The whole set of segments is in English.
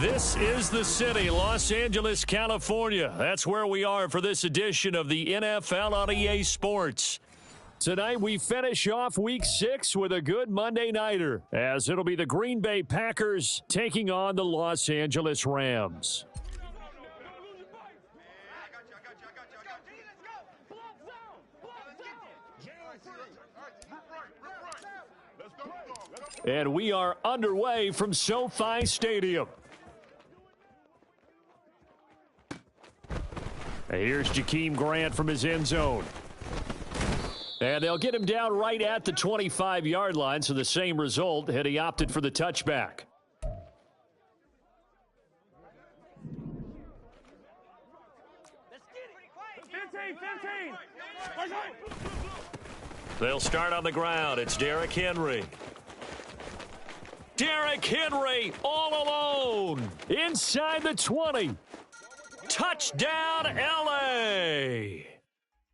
This is the city, Los Angeles, California. That's where we are for this edition of the NFL on EA Sports. Tonight we finish off Week 6 with a good Monday nighter, as it'll be the Green Bay Packers taking on the Los Angeles Rams. And we are underway from SoFi Stadium. Here's Jakeem Grant from his end zone. And they'll get him down right at the 25-yard line, so the same result had he opted for the touchback. They'll start on the ground. It's Derrick Henry. Derrick Henry all alone inside the 20. Touchdown, L.A.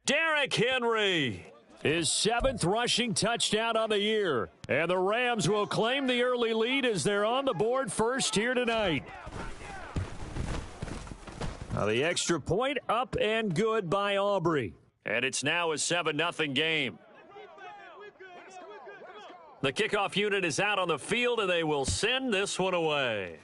Derrick Henry, his 7th rushing touchdown on the year. And the Rams will claim the early lead as they're on the board first here tonight. Now the extra point up and good by Aubrey. And it's now a 7-0 game. The kickoff unit is out on the field, and they will send this one away.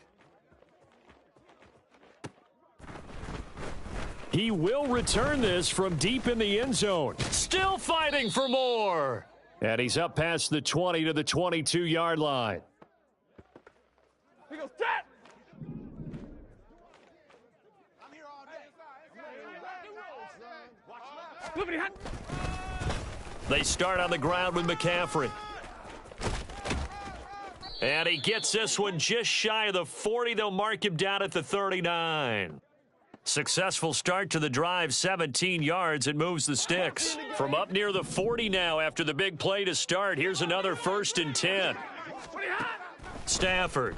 He will return this from deep in the end zone. Still fighting for more. And he's up past the 20 to the 22-yard line. He goes, set! They start on the ground with McCaffrey. And he gets this one just shy of the 40. They'll mark him down at the 39. Successful start to the drive, 17 yards. It moves the sticks. From up near the 40 now after the big play to start. Here's another 1st and 10. Stafford.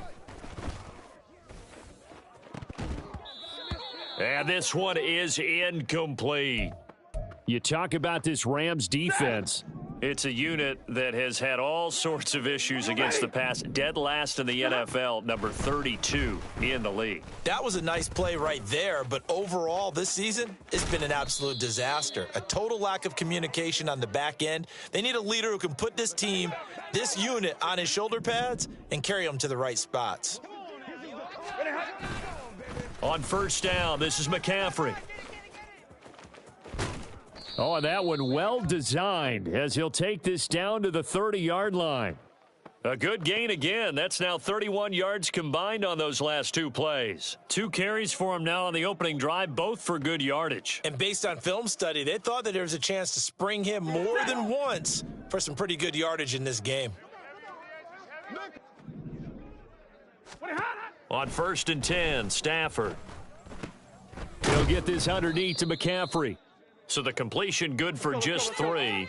And this one is incomplete. You talk about this Rams defense. It's a unit that has had all sorts of issues against the pass. Dead last in the NFL, number 32 in the league. That was a nice play right there, but overall this season, it's been an absolute disaster. A total lack of communication on the back end. They need a leader who can put this team, this unit, on his shoulder pads and carry them to the right spots. On first down, this is McCaffrey. Oh, and that one well designed as he'll take this down to the 30-yard line. A good gain again. That's now 31 yards combined on those last 2 plays. 2 carries for him now on the opening drive, both for good yardage. And based on film study, they thought that there was a chance to spring him more than once for some pretty good yardage in this game. On 1st and 10, Stafford. He'll get this underneath to McCaffrey. So the completion good for just 3.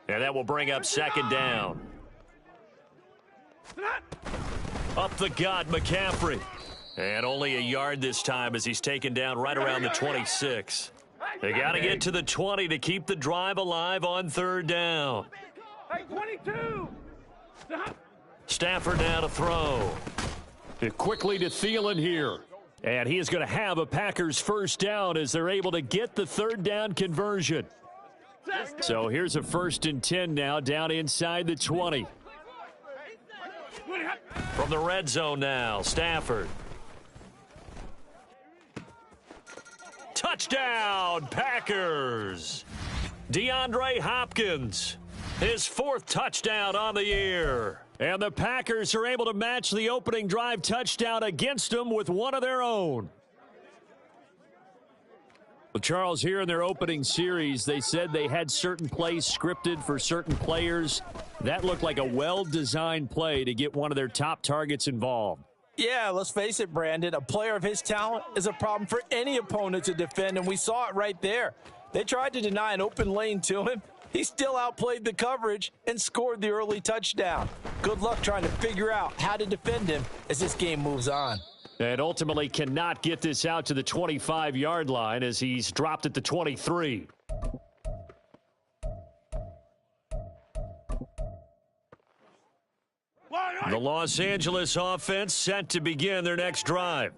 And that will bring up 2nd down. Up the gut, McCaffrey. And only a yard this time as he's taken down right around the 26. They got to get to the 20 to keep the drive alive on 3rd down. 22. Stafford now to throw. Quickly to Thielen here. And he is going to have a Packers first down as they're able to get the 3rd down conversion. So here's a 1st and 10 now down inside the 20. From the red zone now, Stafford. Touchdown, Packers. DeAndre Hopkins, his 4th touchdown on the year. And the Packers are able to match the opening drive touchdown against them with one of their own. Well, Charles, here in their opening series, they said they had certain plays scripted for certain players. That looked like a well-designed play to get one of their top targets involved. Yeah, let's face it, Brandon. A player of his talent is a problem for any opponent to defend, and we saw it right there. They tried to deny an open lane to him. He still outplayed the coverage and scored the early touchdown. Good luck trying to figure out how to defend him as this game moves on. And ultimately cannot get this out to the 25-yard line as he's dropped at the 23. The Los Angeles offense set to begin their next drive.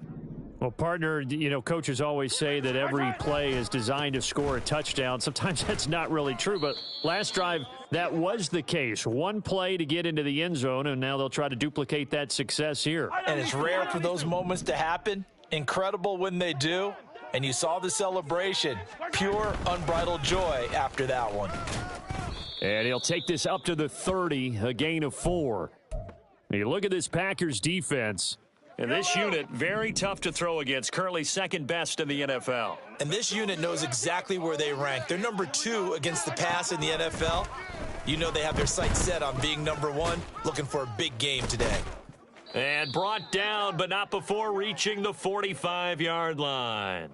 Well, partner, you know, coaches always say that every play is designed to score a touchdown. Sometimes that's not really true, but last drive, that was the case. One play to get into the end zone, and now they'll try to duplicate that success here. And it's rare for those moments to happen. Incredible when they do. And you saw the celebration. Pure, unbridled joy after that one. And he'll take this up to the 30, a gain of 4. You look at this Packers defense. And this unit, very tough to throw against, currently second best in the NFL. And this unit knows exactly where they rank. They're number 2 against the pass in the NFL. You know they have their sights set on being number 1, looking for a big game today. And brought down, but not before reaching the 45-yard line.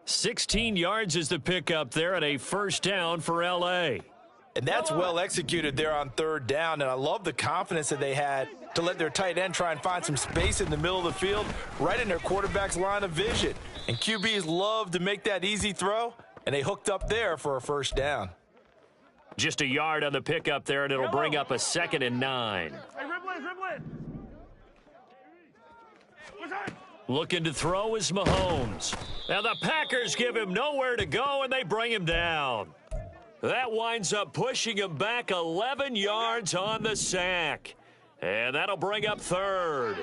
16 yards is the pickup there, and a first down for L.A. And that's well executed there on third down, and I love the confidence that they had to let their tight end try and find some space in the middle of the field, right in their quarterback's line of vision. And QBs love to make that easy throw, and they hooked up there for a first down. Just a yard on the pickup there, and it'll bring up a 2nd and 9. Hey, dribble it. Looking to throw is Mahomes. Now the Packers give him nowhere to go, and they bring him down. That winds up pushing him back 11 yards on the sack. And that'll bring up 3rd.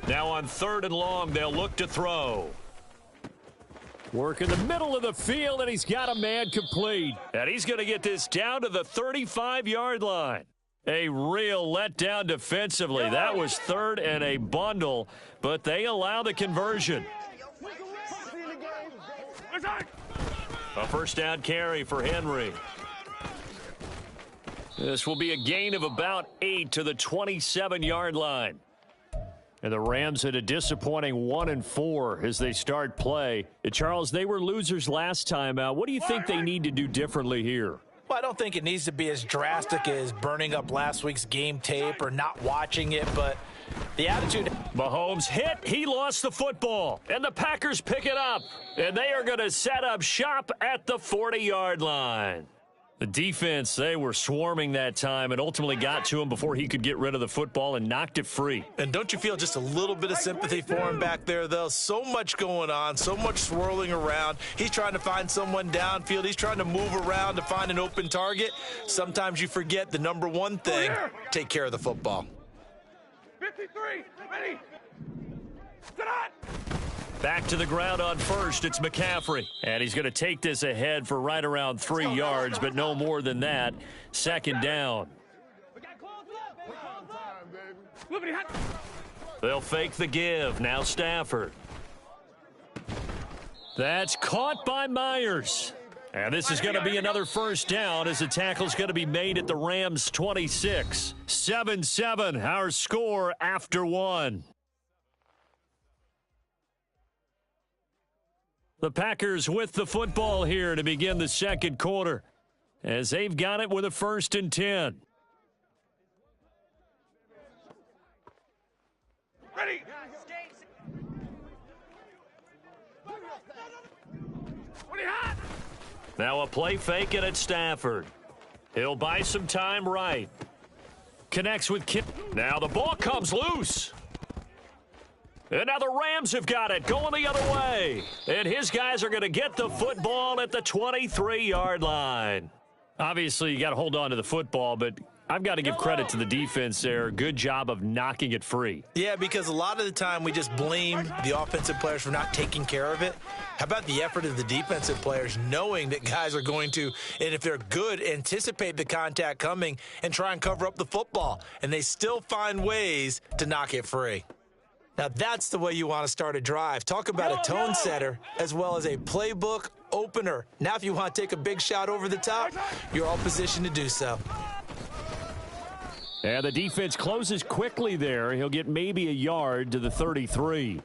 Now on 3rd and long, they'll look to throw. Work in the middle of the field, and he's got a man complete. And he's going to get this down to the 35-yard line. A real letdown defensively. That was 3rd and a bundle, but they allow the conversion. A first down carry for Henry. This will be a gain of about 8 to the 27-yard line. And the Rams at a disappointing 1-4 as they start play. Charles, they were losers last time out. What do you think they need to do differently here? Well, I don't think it needs to be as drastic as burning up last week's game tape or not watching it, but the attitude. Mahomes hit. He lost the football. And the Packers pick it up. And they are going to set up shop at the 40-yard line. The defense, they were swarming that time and ultimately got to him before he could get rid of the football and knocked it free. And don't you feel just a little bit of sympathy for him back there, though? So much going on, so much swirling around. He's trying to find someone downfield. He's trying to move around to find an open target. Sometimes you forget the number one thing, take care of the football. 53, ready. Sit on. Back to the ground on first, it's McCaffrey. And he's going to take this ahead for right around 3 yards, but no more than that. 2nd down. They'll fake the give. Now Stafford. That's caught by Myers. And this is going to be another first down as the tackle's going to be made at the Rams' 26. 7-7, our score after 1. The Packers with the football here to begin the second quarter as they've got it with a 1st and 10. Ready. Now a play fake it at Stafford. He'll buy some time right. Connects with Kim. Now the ball comes loose. And now the Rams have got it, going the other way. And his guys are going to get the football at the 23-yard line. Obviously, you got to hold on to the football, but I've got to give credit to the defense there. Good job of knocking it free. Yeah, because a lot of the time we just blame the offensive players for not taking care of it. How about the effort of the defensive players knowing that guys are going to, and if they're good, anticipate the contact coming and try and cover up the football. And they still find ways to knock it free. Now, that's the way you want to start a drive. Talk about a tone setter as well as a playbook opener. Now, if you want to take a big shot over the top, you're all positioned to do so. And the defense closes quickly there. He'll get maybe a yard to the 33.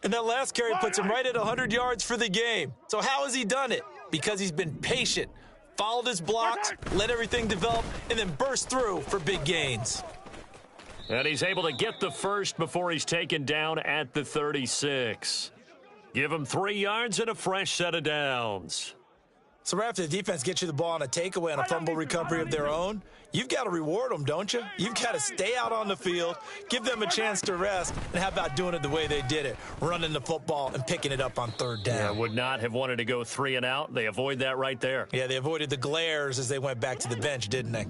And that last carry puts him right at 100 yards for the game. So how has he done it? Because he's been patient, followed his blocks, let everything develop, and then burst through for big gains. And he's able to get the first before he's taken down at the 36. Give him 3 yards and a fresh set of downs. So right after the defense gets you the ball on a takeaway and a fumble recovery of their own, you've got to reward them, don't you? You've got to stay out on the field, give them a chance to rest, and how about doing it the way they did it, running the football and picking it up on third down. Yeah, would not have wanted to go 3 and out. They avoid that right there. Yeah, they avoided the glares as they went back to the bench, didn't they?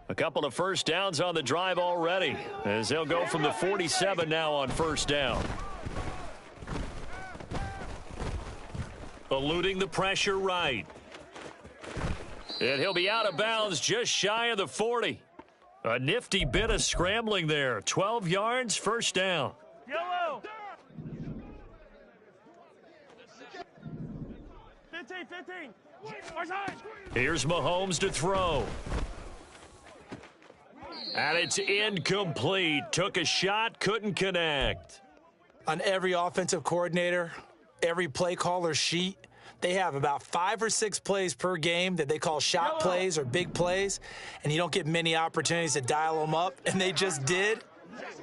A couple of first downs on the drive already, as they'll go from the 47 now on first down. Eluding the pressure right. And he'll be out of bounds just shy of the 40. A nifty bit of scrambling there. 12 yards, first down. Yellow. 15. Our side. Here's Mahomes to throw. And it's incomplete. Took a shot, couldn't connect. On every offensive coordinator, every play caller sheet, they have about 5 or 6 plays per game that they call shot plays or big plays, and you don't get many opportunities to dial them up, and they just did,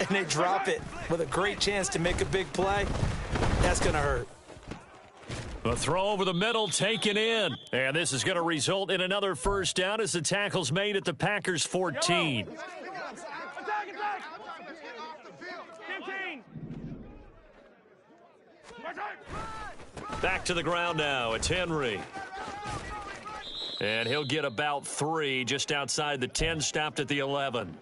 and they drop it with a great chance to make a big play. That's going to hurt. A throw over the middle taken in, and this is going to result in another first down as the tackle's made at the Packers 14. Attack. 15. Our side. Back to the ground now. It's Henry. And he'll get about 3 just outside the 10, stopped at the 11.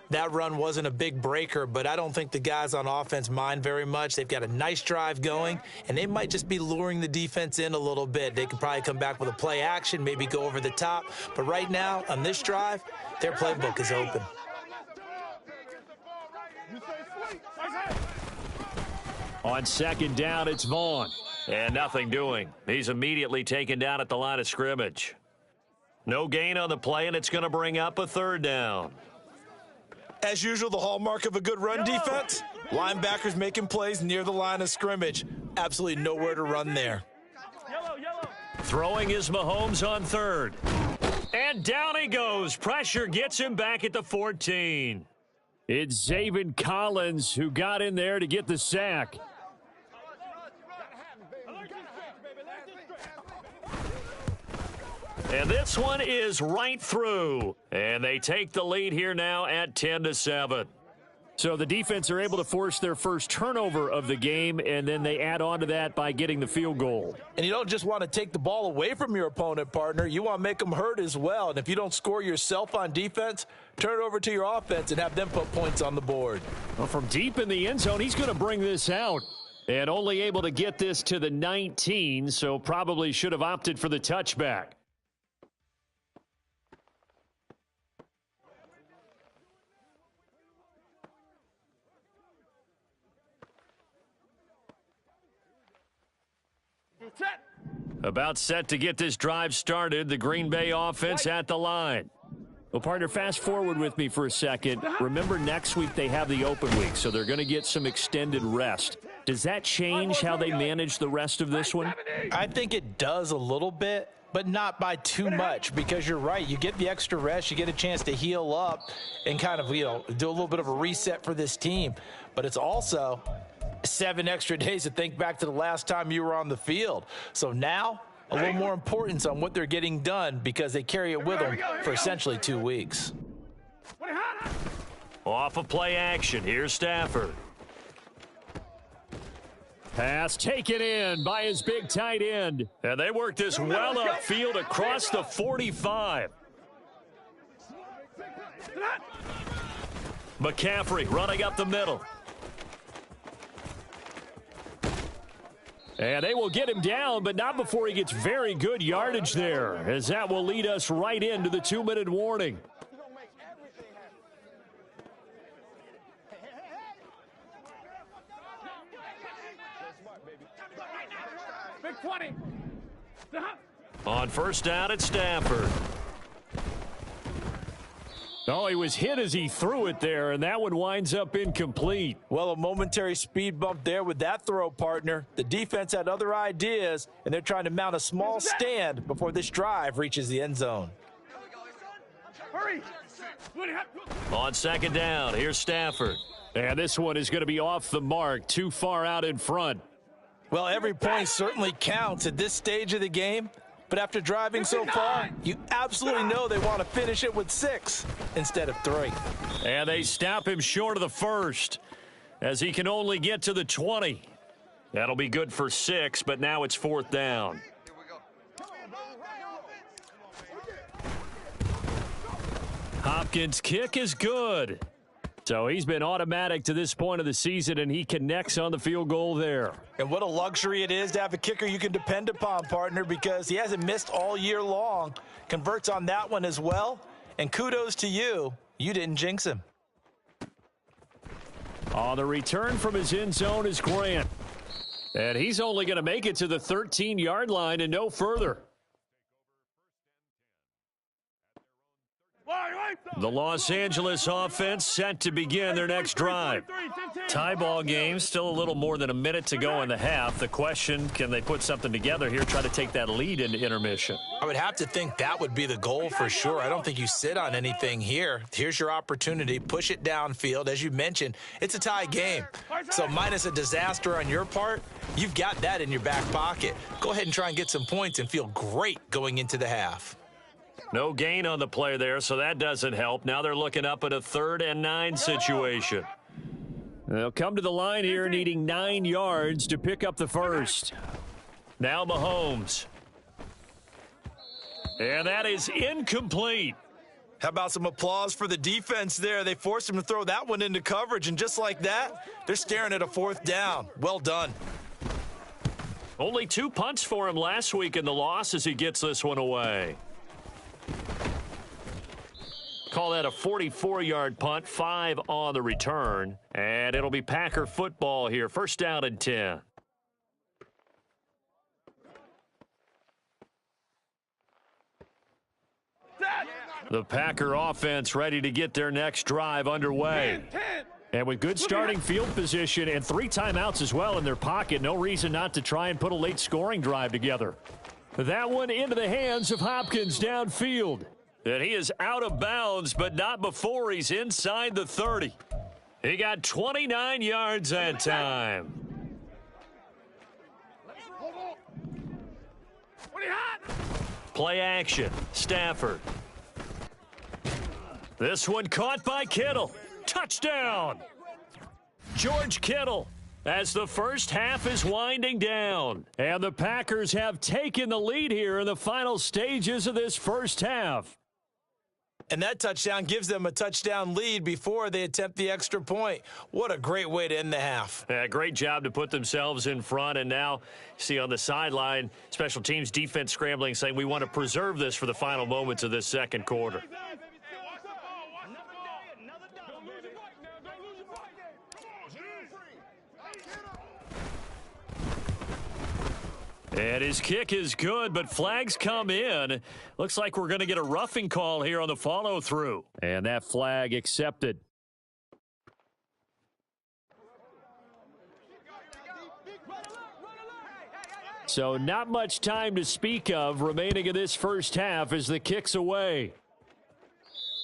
That run wasn't a big breaker, but I don't think the guys on offense mind very much. They've got a nice drive going, and they might just be luring the defense in a little bit. They could probably come back with a play action, maybe go over the top. But right now, on this drive, their playbook is open. On second down, it's Vaughn. And nothing doing. He's immediately taken down at the line of scrimmage. No gain on the play, and it's going to bring up a third down. As usual, the hallmark of a good run defense, linebackers making plays near the line of scrimmage. Absolutely nowhere to run there. Yellow. Throwing is Mahomes on third. And down he goes. Pressure gets him back at the 14. It's Zaven Collins who got in there to get the sack. And this one is right through. And they take the lead here now at 10-7. So the defense are able to force their first turnover of the game, and then they add on to that by getting the field goal. And you don't just want to take the ball away from your opponent, partner. You want to make them hurt as well. And if you don't score yourself on defense, turn it over to your offense and have them put points on the board. Well, from deep in the end zone, he's going to bring this out. And only able to get this to the 19, so probably should have opted for the touchback. Set. About set to get this drive started. The Green Bay offense at the line. Well, partner, fast forward with me for a second. Remember, next week they have the open week, so they're going to get some extended rest. Does that change how they manage the rest of this one? I think it does a little bit, but not by too much, because you're right. You get the extra rest. You get a chance to heal up and kind of, do a little bit of a reset for this team. But it's also 7 extra days to think back to the last time you were on the field. So now, a little more importance on what they're getting done because they carry it with them for essentially 2 weeks. Off of play action. Here's Stafford. Pass taken in by his big tight end. And they work this well upfield across the 45. McCaffrey running up the middle. And they will get him down, but not before he gets very good yardage there, as that will lead us right into the 2-minute warning. Big 20. On first down, it's Stafford. Oh, he was hit as he threw it there, and that one winds up incomplete. Well, a momentary speed bump there with that throw, partner. The defense had other ideas, and they're trying to mount a small stand before this drive reaches the end zone. Hurry. On second down, here's Stafford. And this one is going to be off the mark, too far out in front. Well, every point certainly counts at this stage of the game. But after driving so far, you absolutely know they want to finish it with 6 instead of 3. And they stop him short of the first as he can only get to the 20. That'll be good for 6, but now it's 4th down. Hopkins' kick is good. So he's been automatic to this point of the season, and he connects on the field goal there. And what a luxury it is to have a kicker you can depend upon, partner, because he hasn't missed all year long. Converts on that one as well. And kudos to you. You didn't jinx him. On the return from his end zone is Grant. And he's only going to make it to the 13-yard line and no further. The Los Angeles offense set to begin their next drive. Tie ball game, still a little more than a minute to go in the half. The question, can they put something together here, try to take that lead into intermission? I would have to think that would be the goal for sure. I don't think you sit on anything here. Here's your opportunity. Push it downfield. As you mentioned, it's a tie game. So minus a disaster on your part, you've got that in your back pocket. Go ahead and try and get some points and feel great going into the half. No gain on the play there, so that doesn't help. Now they're looking up at a 3rd and 9 situation. They'll come to the line here needing 9 yards to pick up the first. Now Mahomes. And that is incomplete. How about some applause for the defense there? They forced him to throw that one into coverage, and just like that, they're staring at a 4th down. Well done. Only 2 punts for him last week in the loss as he gets this one away. Call that a 44-yard punt, 5 on the return. And it'll be Packer football here. 1st down and 10. The Packer offense ready to get their next drive underway. And with good starting field position and 3 timeouts as well in their pocket, no reason not to try and put a late scoring drive together. That one into the hands of Hopkins downfield. And he is out of bounds, but not before he's inside the 30. He got 29 yards that time. Play action. Stafford. This one caught by Kittle. Touchdown. George Kittle. As the first half is winding down. And the Packers have taken the lead here in the final stages of this first half. And that touchdown gives them a touchdown lead before they attempt the extra point. What a great way to end the half. Yeah, great job to put themselves in front. And now, see on the sideline, special teams defense scrambling, saying we want to preserve this for the final moments of this second quarter. And his kick is good, but flags come in. Looks like we're going to get a roughing call here on the follow-through. And that flag accepted. So not much time to speak of remaining in this first half as the kick's away.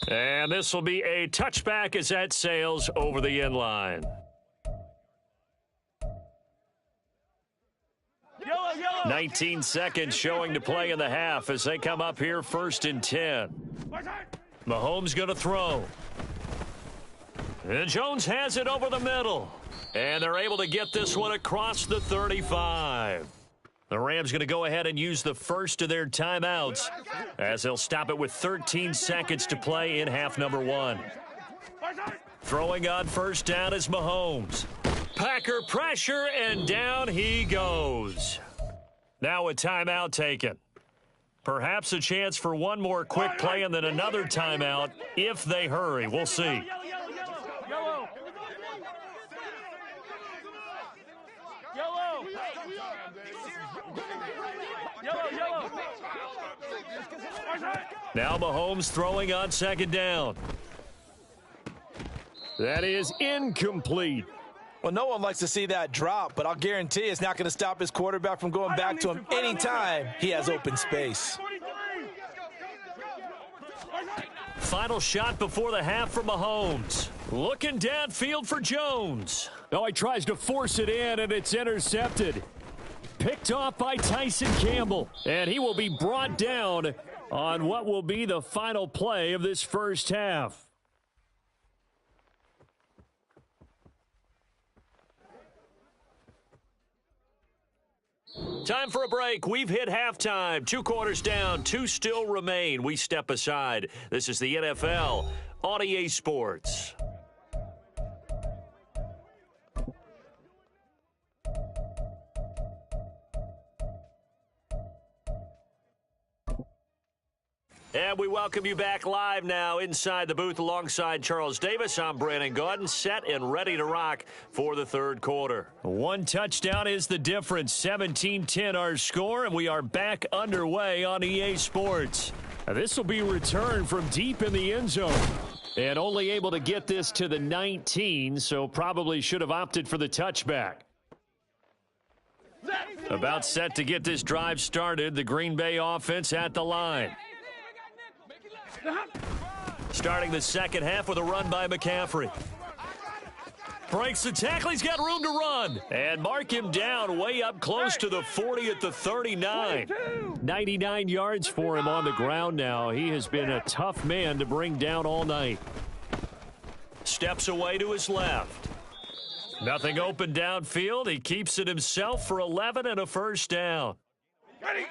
And this will be a touchback as that sails over the end line. 19 seconds showing to play in the half as they come up here 1st and 10. Mahomes going to throw. And Jones has it over the middle. And they're able to get this one across the 35. The Rams going to go ahead and use the first of their timeouts as they'll stop it with 13 seconds to play in half number 1. Throwing on 1st down is Mahomes. Packer pressure, and down he goes. Now a timeout taken. Perhaps a chance for one more quick play and then another timeout if they hurry. We'll see. Now Mahomes throwing on 2nd down. That is incomplete. Well, no one likes to see that drop, but I'll guarantee it's not going to stop his quarterback from going back to him anytime he has open space. Final shot before the half for Mahomes. Looking downfield for Jones. Oh, he tries to force it in, and it's intercepted. Picked off by Tyson Campbell. And he will be brought down on what will be the final play of this first half. Time for a break. We've hit halftime. 2 quarters down. 2 still remain. We step aside. This is the NFL on EA Sports. And we welcome you back live now inside the booth alongside Charles Davis. I'm Brandon Gaudin, set and ready to rock for the third quarter. 1 touchdown is the difference. 17-10 our score, and we are back underway on EA Sports. Now, this will be returned from deep in the end zone. And only able to get this to the 19, so probably should have opted for the touchback. About set to get this drive started. The Green Bay offense at the line. Starting the second half with a run by McCaffrey. Breaks the tackle. He's got room to run. And mark him down way up close to the 40 at the 39. 99 yards for him on the ground now. He has been a tough man to bring down all night. Steps away to his left. Nothing open downfield. He keeps it himself for 11 and a first down. Ready?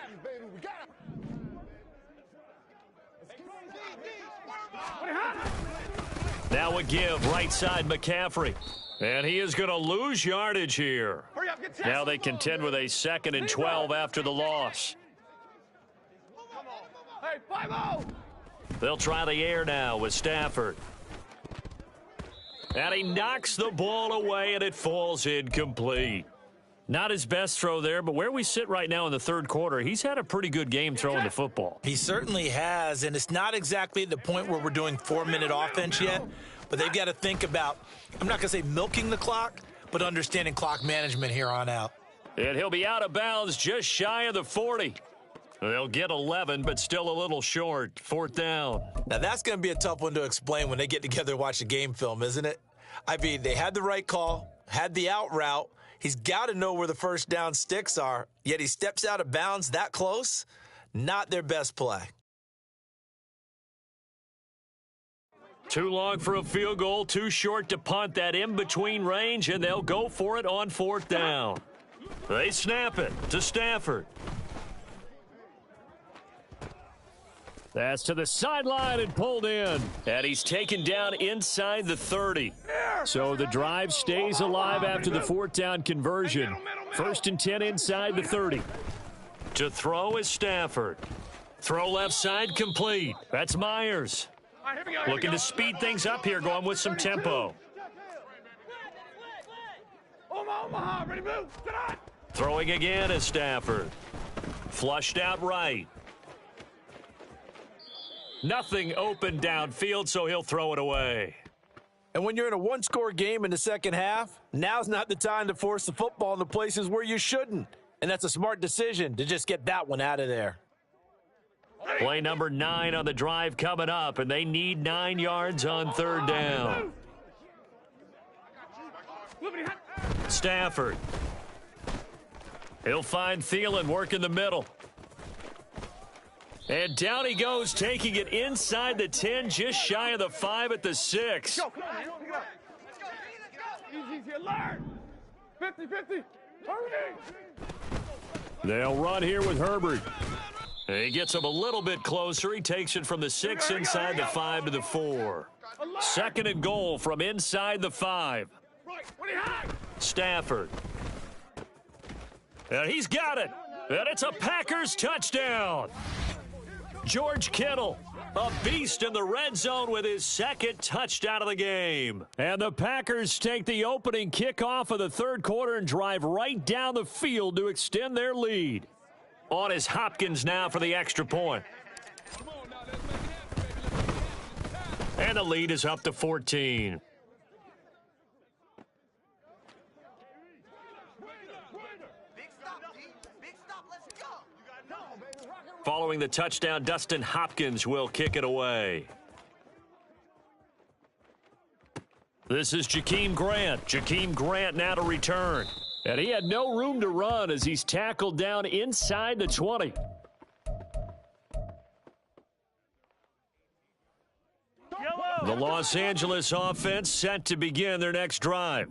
Now a give, right side McCaffrey. And he is going to lose yardage here. Hurry up, get Now they contend with a 2nd and 12 after the loss. Hey, 5-0. They'll try the air now with Stafford. And he knocks the ball away, and it falls incomplete. Not his best throw there, but where we sit right now in the third quarter, he's had a pretty good game throwing the football. He certainly has, and it's not exactly the point where we're doing 4-minute offense yet, but they've got to think about, I'm not going to say milking the clock, but understanding clock management here on out. And he'll be out of bounds just shy of the 40. They'll get 11, but still a little short. 4th down. Now, that's going to be a tough one to explain when they get together and watch the game film, isn't it? I mean, they had the right call, had the out route. He's got to know where the first down sticks are, yet he steps out of bounds that close. Not their best play. Too long for a field goal, too short to punt. That in-between range, and they'll go for it on 4th down. They snap it to Stafford. That's to the sideline and pulled in. And he's taken down inside the 30. So the drive stays alive after the 4th down conversion. 1st and 10 inside the 30. To throw is Stafford. Throw left side complete. That's Myers. Looking to speed things up here, going with some tempo. Omaha, ready, move. Get on. Throwing again is Stafford. Flushed out right. Nothing open downfield, so he'll throw it away. And when you're in a one-score game in the second half, now's not the time to force the football in the places where you shouldn't. And that's a smart decision to just get that one out of there. Play number 9 on the drive coming up, and they need 9 yards on 3rd down. Stafford. He'll find Thielen working the middle. And down he goes, taking it inside the 10, just shy of the 5 at the 6. Go, come on, man. Let's go. Easy, alert. 50-50. Hurry. They'll run here with Herbert. He gets him a little bit closer. He takes it from the 6 inside the 5 to the 4. 2nd and goal from inside the 5. Stafford. And he's got it. And it's a Packers touchdown. George Kittle, a beast in the red zone with his 2nd touchdown of the game. And the Packers take the opening kickoff of the third quarter and drive right down the field to extend their lead. On is Hopkins now for the extra point. And the lead is up to 14. Following the touchdown, Dustin Hopkins will kick it away. This is Jakeem Grant. Jakeem Grant now to return. And he had no room to run as he's tackled down inside the 20. The Los Angeles offense set to begin their next drive.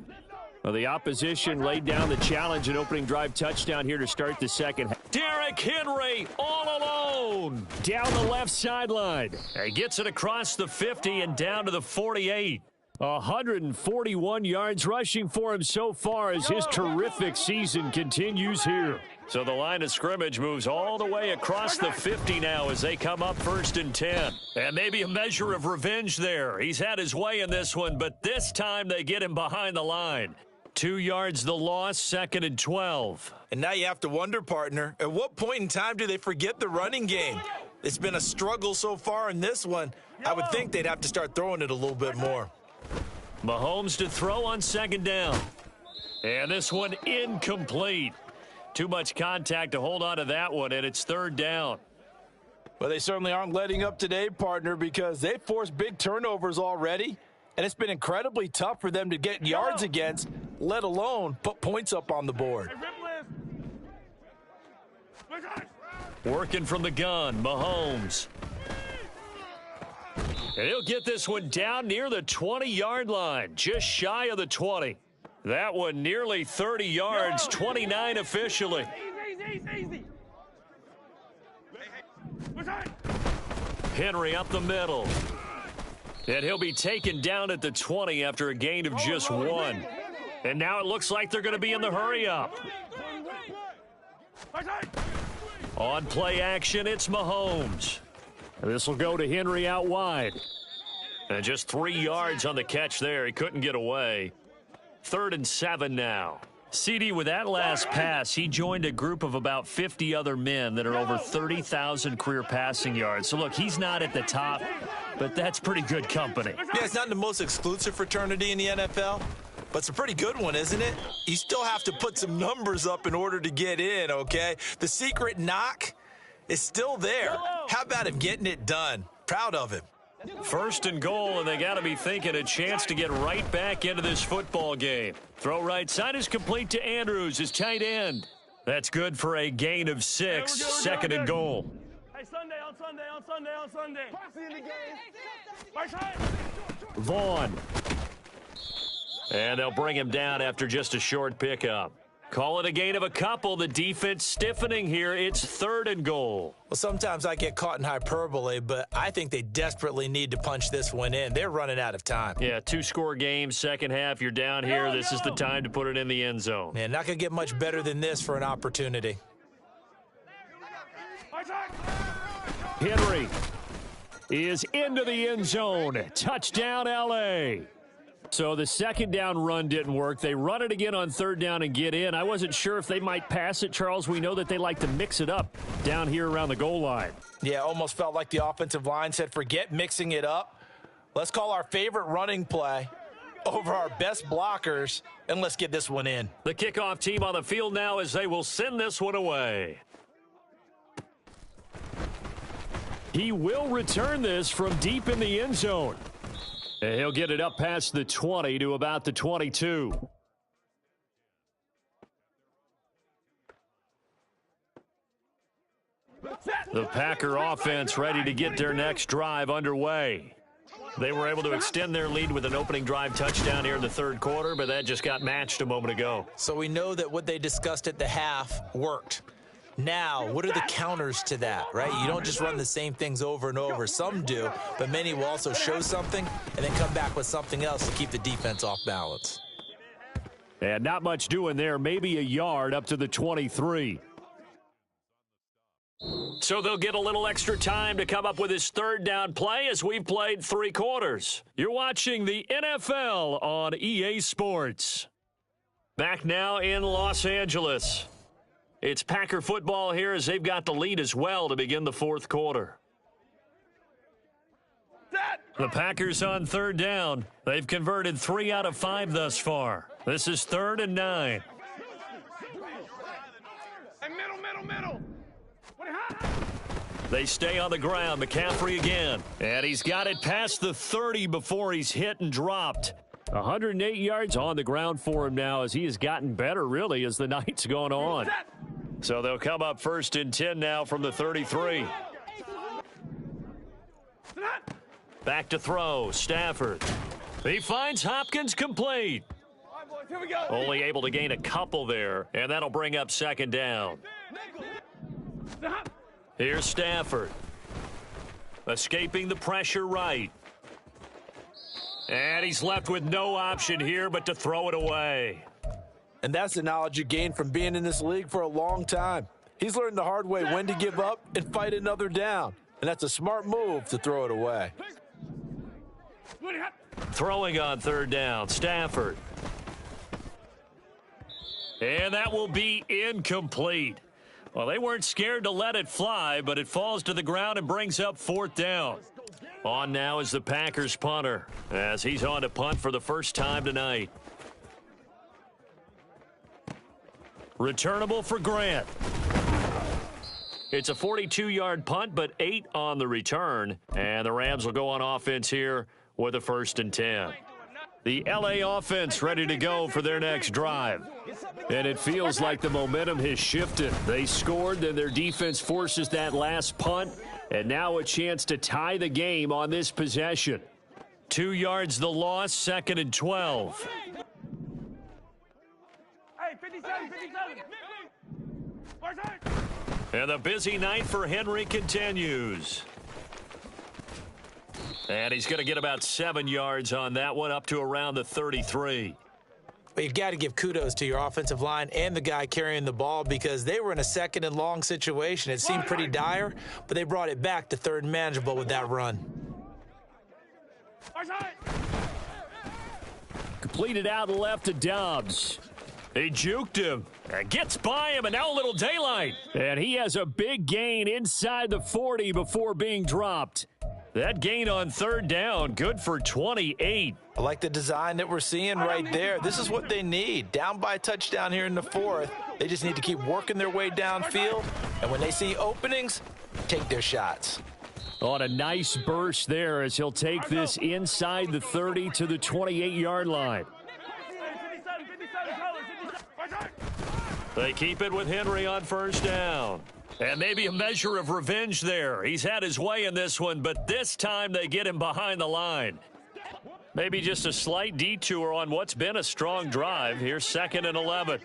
Well, the opposition laid down the challenge and opening drive touchdown here to start the second half. Derrick Henry all alone down the left sideline. He gets it across the 50 and down to the 48. 141 yards rushing for him so far as his terrific season continues here. So the line of scrimmage moves all the way across the 50 now as they come up 1st and 10. And maybe a measure of revenge there. He's had his way in this one, but this time they get him behind the line. 2 yards the loss, 2nd and 12. And now you have to wonder, partner, at what point in time do they forget the running game? It's been a struggle so far in this one. I would think they'd have to start throwing it a little bit more. Mahomes to throw on 2nd down. And this one incomplete. Too much contact to hold on to that one, and it's 3rd down. Well, they certainly aren't letting up today, partner, because they forced big turnovers already, and it's been incredibly tough for them to get yards against, let alone put points up on the board. Working from the gun, Mahomes. And he'll get this one down near the 20-yard line, just shy of the 20. That one nearly 30 yards, 29 officially. Easy. Henry up the middle. And he'll be taken down at the 20 after a gain of just 1. And now it looks like they're going to be in the hurry-up. On play action, it's Mahomes. This will go to Henry out wide. And just 3 yards on the catch there. He couldn't get away. 3rd and 7 now. CD, with that last pass, he joined a group of about 50 other men that are over 30,000 career passing yards. So, look, he's not at the top, but that's pretty good company. Yeah, it's not the most exclusive fraternity in the NFL, but it's a pretty good one, isn't it? You still have to put some numbers up in order to get in, okay? The secret knock is still there. How about him getting it done? Proud of him. 1st and goal, and they got to be thinking a chance to get right back into this football game. Throw right side is complete to Andrews, his tight end. That's good for a gain of 6, 2nd and goal. Hey, Sunday. Vaughn. And they'll bring him down after just a short pickup. Call it a gain of a couple. The defense stiffening here. It's 3rd and goal. Well, sometimes I get caught in hyperbole, but I think they desperately need to punch this one in. They're running out of time. Yeah, 2-score game, second half. You're down here. This is the time to put it in the end zone. Man, not going to get much better than this for an opportunity. Henry is into the end zone. Touchdown, L.A. So the 2nd down run didn't work. They run it again on 3rd down and get in. I wasn't sure if they might pass it, Charles. We know that they like to mix it up down here around the goal line. Yeah, almost felt like the offensive line said, forget mixing it up. Let's call our favorite running play over our best blockers, and let's get this one in. The kickoff team on the field now as they will send this one away. He will return this from deep in the end zone. And he'll get it up past the 20 to about the 22. The Packer offense ready to get their next drive underway. They were able to extend their lead with an opening drive touchdown here in the 3rd quarter, but that just got matched a moment ago. So we know that what they discussed at the half worked. Now, what are the counters to that, right? You don't just run the same things over and over. Some do, but many will also show something and then come back with something else to keep the defense off balance. And not much doing there. Maybe a yard up to the 23. So they'll get a little extra time to come up with his 3rd down play as we've played 3 quarters. You're watching the NFL on EA Sports. Back now in Los Angeles. It's Packer football here as they've got the lead as well to begin the 4th quarter. The Packers on 3rd down. They've converted 3 out of 5 thus far. This is 3rd and 9. Hey, middle. They stay on the ground. McCaffrey again. And he's got it past the 30 before he's hit and dropped. 108 yards on the ground for him now as he has gotten better, really, as the night's gone on. So they'll come up 1st and 10 now from the 33. Back to throw. Stafford. He finds Hopkins complete. Only able to gain a couple there, and that'll bring up 2nd down. Here's Stafford. Escaping the pressure right. And he's left with no option here but to throw it away. And that's the knowledge you gain from being in this league for a long time. He's learned the hard way when to give up and fight another down. And that's a smart move to throw it away. Throwing on 3rd down, Stafford. And that will be incomplete. Well, they weren't scared to let it fly, but it falls to the ground and brings up 4th down. On now is the Packers punter, as he's on to punt for the first time tonight. Returnable for Grant. It's a 42-yard punt, but 8 on the return. And the Rams will go on offense here with a 1st and 10. The LA offense ready to go for their next drive. And it feels like the momentum has shifted. They scored, then their defense forces that last punt. And now a chance to tie the game on this possession. 2 yards the loss, 2nd and 12. Hey, 57. And the busy night for Henry continues. And he's going to get about 7 yards on that one, up to around the 33. But you've got to give kudos to your offensive line and the guy carrying the ball because they were in a 2nd and long situation. It seemed pretty dire, but they brought it back to 3rd and manageable with that run. Completed out left to Dobbs. He juked him. And gets by him, and now a little daylight. And he has a big gain inside the 40 before being dropped. That gain on 3rd down, good for 28. I like the design that we're seeing right there. This is what they need. Down by a touchdown here in the 4th. They just need to keep working their way downfield. And when they see openings, take their shots. On a nice burst there as he'll take this inside the 30 to the 28-yard line. They keep it with Henry on 1st down. And maybe a measure of revenge there. He's had his way in this one, but this time they get him behind the line. Maybe just a slight detour on what's been a strong drive. Here's 2nd and 11.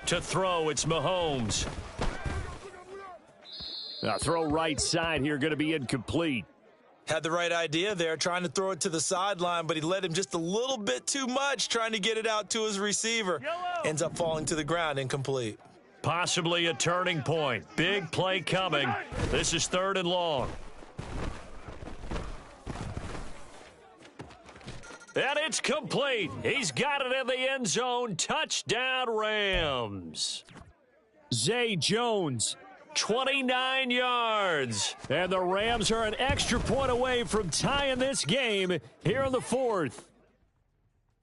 To throw, it's Mahomes. Now throw right side here, going to be incomplete. Had the right idea there, trying to throw it to the sideline, but he led him just a little bit too much, trying to get it out to his receiver. Ends up falling to the ground, incomplete. Possibly a turning point. Big play coming. This is 3rd and long. And it's complete. He's got it in the end zone. Touchdown, Rams. Zay Jones, 29 yards. and the Rams are an extra point away from tying this game here in the 4th.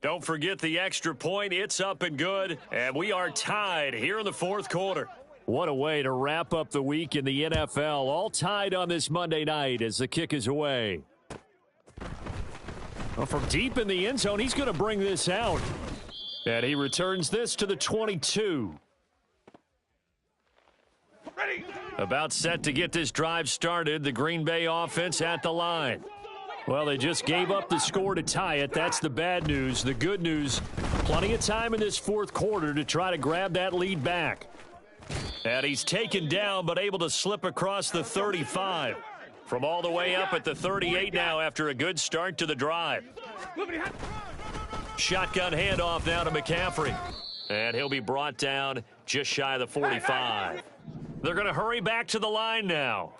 Don't forget the extra point. It's up and good, and we are tied here in the 4th quarter. What a way to wrap up the week in the NFL. All tied on this Monday night as the kick is away. Well, from deep in the end zone, he's going to bring this out. And he returns this to the 22. About set to get this drive started. The Green Bay offense at the line. Well, they just gave up the score to tie it. That's the bad news. The good news, plenty of time in this 4th quarter to try to grab that lead back. And he's taken down but able to slip across the 35. From all the way up at the 38 now after a good start to the drive. Shotgun handoff now to McCaffrey. And he'll be brought down just shy of the 45. They're going to hurry back to the line now.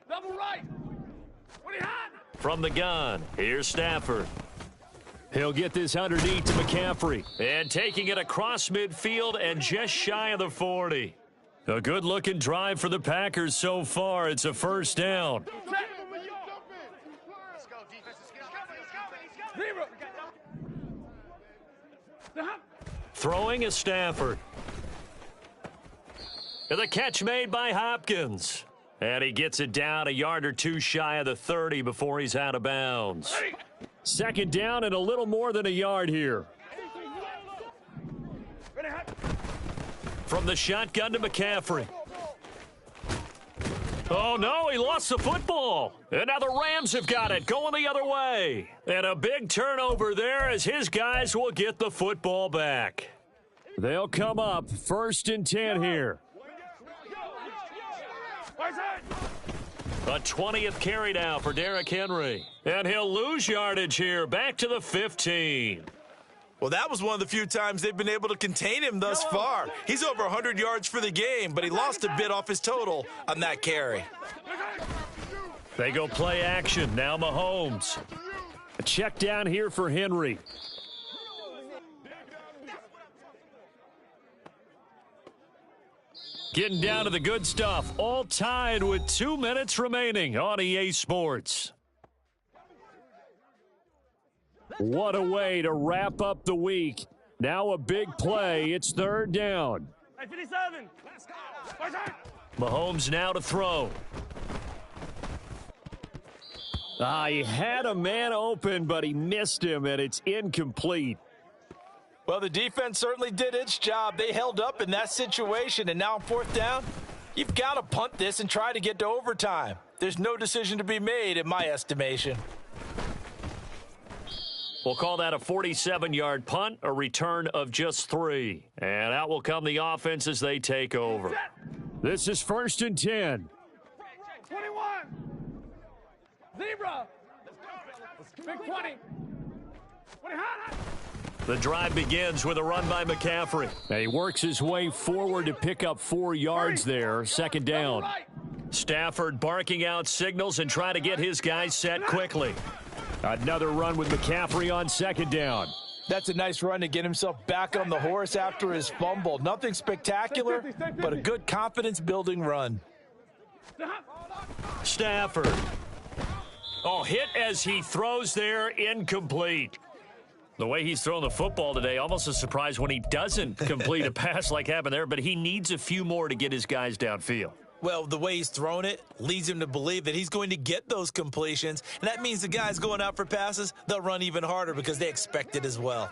Double right. From the gun, here's Stafford. He'll get this underneath to McCaffrey. And taking it across midfield and just shy of the 40. A good-looking drive for the Packers so far. It's a 1st down. Throwing is Stafford. And the catch made by Hopkins. And he gets it down a yard or two shy of the 30 before he's out of bounds. Second down and a little more than a yard here. From the shotgun to McCaffrey. Oh, no, he lost the football. And now the Rams have got it, going the other way. And a big turnover there as his guys will get the football back. They'll come up 1st and 10 here. A 20th carry now for Derrick Henry. And he'll lose yardage here, back to the 15. Well, that was one of the few times they've been able to contain him thus far. He's over 100 yards for the game, but he lost a bit off his total on that carry. They go play action. Now Mahomes. A check down here for Henry. Getting down to the good stuff. All tied with 2 minutes remaining on EA Sports. What a way to wrap up the week. Now a big play. It's 3rd down. 57. Mahomes now to throw. He had a man open, but he missed him, and it's incomplete. Well, the defense certainly did its job. They held up in that situation, and now on 4th down, you've got to punt this and try to get to overtime. There's no decision to be made in my estimation. We'll call that a 47-yard punt, a return of just 3. And out will come the offense as they take over. This is 1st and 10. 21. Zebra. Big 20. 20 hot. The drive begins with a run by McCaffrey. And he works his way forward to pick up 4 yards there. 2nd down. Stafford barking out signals and trying to get his guys set quickly. Another run with McCaffrey on 2nd down. That's a nice run to get himself back on the horse after his fumble. Nothing spectacular, but a good confidence-building run. Stafford. Oh, hit as he throws there, incomplete. The way he's thrown the football today, almost a surprise when he doesn't complete a pass like happened there, but he needs a few more to get his guys downfield. Well, the way he's thrown it leads him to believe that he's going to get those completions, and that means the guys going out for passes, they'll run even harder because they expect it as well.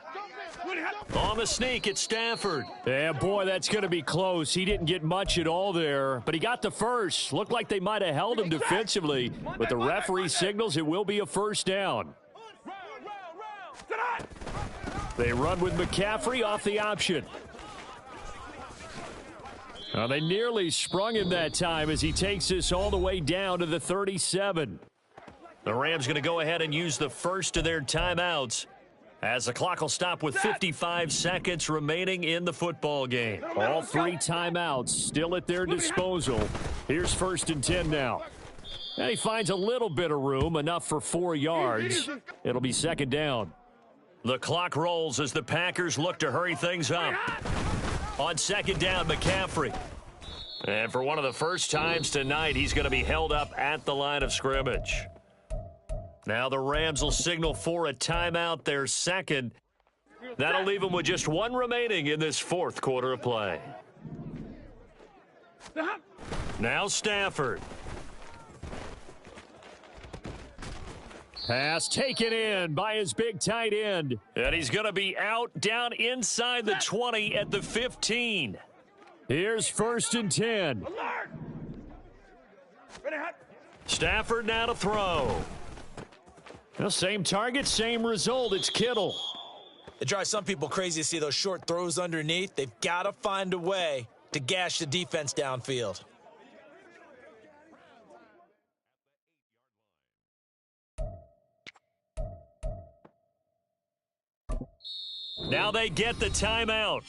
On the sneak, it's Stafford. Yeah, boy, that's going to be close. He didn't get much at all there, but he got the first. Looked like they might have held him defensively, but the referee signals it will be a 1st down. They run with McCaffrey off the option. Well, they nearly sprung him that time as he takes this all the way down to the 37. The Rams going to go ahead and use the first of their timeouts as the clock will stop with 55 seconds remaining in the football game. All 3 timeouts still at their disposal. Here's 1st and 10 now. And he finds a little bit of room, enough for 4 yards. It'll be 2nd down. The clock rolls as the Packers look to hurry things up. On 2nd down, McCaffrey. And for one of the first times tonight, he's going to be held up at the line of scrimmage. Now the Rams will signal for a timeout, their 2nd. That'll leave them with just 1 remaining in this 4th quarter of play. Now Stafford. Pass taken in by his big tight end. And he's going to be out down inside the 20 at the 15. Here's 1st and 10. Stafford now to throw. Well, same target, same result. It's Kittle. It drives some people crazy to see those short throws underneath. They've got to find a way to gash the defense downfield. Now they get the timeout.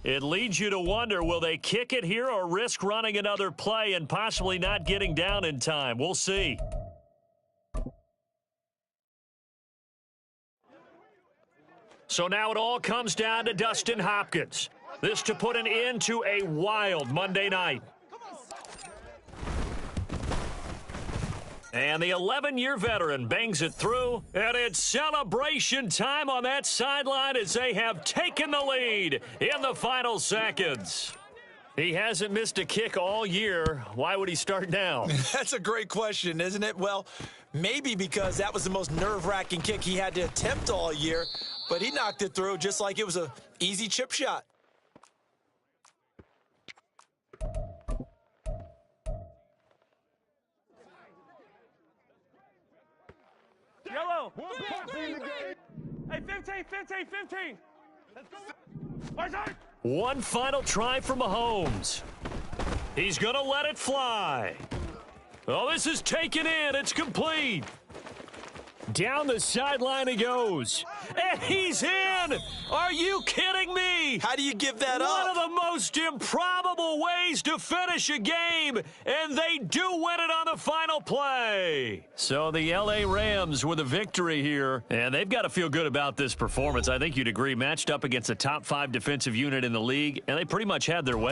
It leads you to wonder, will they kick it here or risk running another play and possibly not getting down in time? We'll see. So now it all comes down to Dustin Hopkins. This to put an end to a wild Monday night. And the 11-year veteran bangs it through, and it's celebration time on that sideline as they have taken the lead in the final seconds. He hasn't missed a kick all year. Why would he start now? That's a great question, isn't it? Well, maybe because that was the most nerve-wracking kick he had to attempt all year, but he knocked it through just like it was an easy chip shot. Yellow. Hey, 15, 15, 15. Let's go. One final try for Mahomes. He's going to let it fly. Oh, this is taken in. It's complete. Down the sideline he goes. And he's in! Are you kidding me? How do you give that up? One of the most improbable ways to finish a game, and they do win it on the final play. So the L.A. Rams with a victory here, and they've got to feel good about this performance. I think you'd agree, matched up against a top 5 defensive unit in the league, and they pretty much had their way.